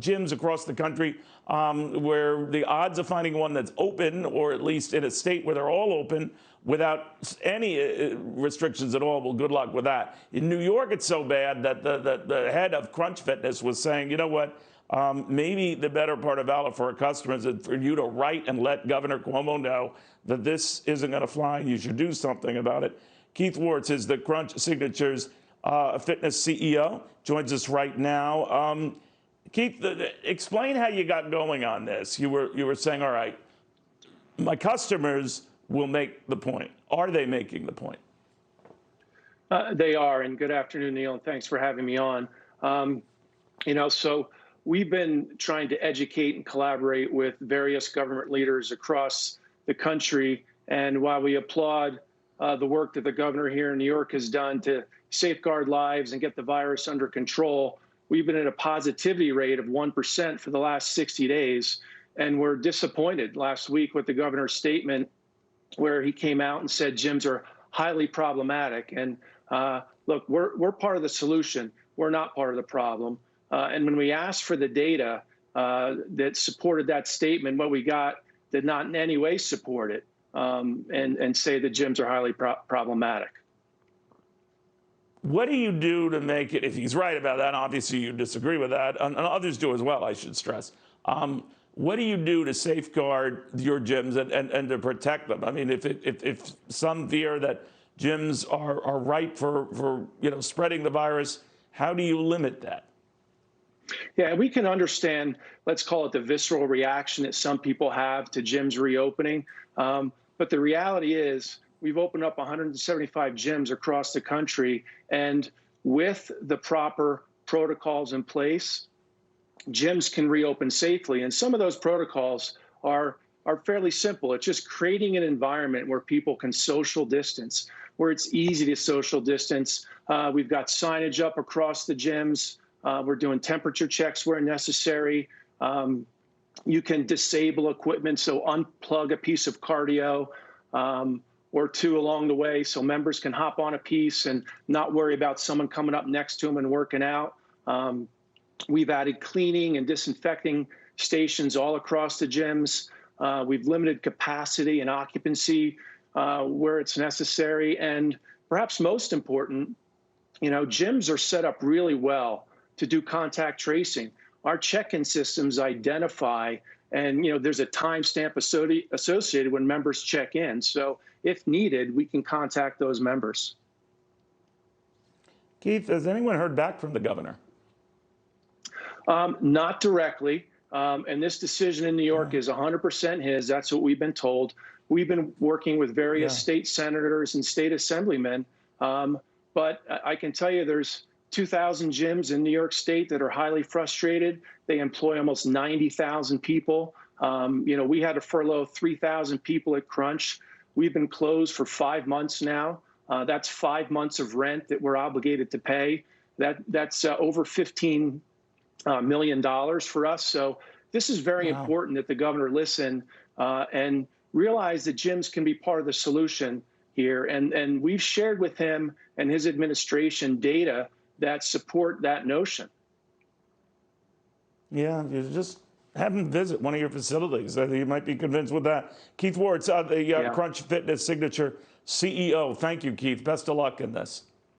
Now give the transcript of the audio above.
gyms across the country where the odds of finding one that's open, or at least in a state where they're all open without any restrictions at all, well, good luck with that. In New York, it's so bad that the head of Crunch Fitness was saying, you know what, maybe the better part of valor for our customers is for you to write and let Governor Cuomo know that this isn't going to fly and you should do something about it. Keith Worts is the Crunch Signatures Fitness CEO, joins us right now. Keith, explain how you got going on this. You were saying, all right, my customers will make the point. Are they making the point? They are, and good afternoon, Neil, and thanks for having me on. So we've been trying to educate and collaborate with various government leaders across the country, and while we applaud the work that the governor here in New York has done to safeguard lives and get the virus under control, we've been at a positivity rate of 1% for the last 60 days, and we're disappointed last week with the governor's statement where he came out and said gyms are highly problematic. And look, we're part of the solution. We're not part of the problem. And when we asked for the data that supported that statement, what we got did not in any way support it and say that gyms are highly problematic. What do you do to make it, if he's right about that, obviously you disagree with that, and others do as well, I should stress. What do you do to safeguard your gyms and to protect them? I mean, if some fear that gyms are ripe for spreading the virus, how do you limit that? Yeah, we can understand, let's call it the visceral reaction that some people have to gyms reopening. But the reality is we've opened up 175 gyms across the country, and with the proper protocols in place, gyms can reopen safely. And some of those protocols are fairly simple. It's just creating an environment where people can social distance, where it's easy to social distance. We've got signage up across the gyms. We're doing temperature checks where necessary. You can disable equipment, so unplug a piece of cardio or two along the way so members can hop on a piece and not worry about someone coming up next to them and working out. We've added cleaning and disinfecting stations all across the gyms. We've limited capacity and occupancy where it's necessary. And perhaps most important, gyms are set up really well to do contact tracing. Our check-in systems identify, and there's a timestamp associated when members check in. So if needed, we can contact those members. Keith, has anyone heard back from the governor? Not directly. And this decision in New York is 100% his. That's what we've been told. We've been working with various state senators and state assemblymen. But I can tell you there's 2,000 gyms in New York State that are highly frustrated. They employ almost 90,000 people. We had to furlough 3,000 people at Crunch. We've been closed for 5 months now. That's 5 months of rent that we're obligated to pay. That's over $15 million for us. So this is very important that the governor listen and realize that gyms can be part of the solution here. And we've shared with him and his administration data that support that notion. Yeah, you just have him visit one of your facilities. I think you might be convinced with that. Keith Worts, the Crunch Fitness Signature CEO. Thank you, Keith. Best of luck in this.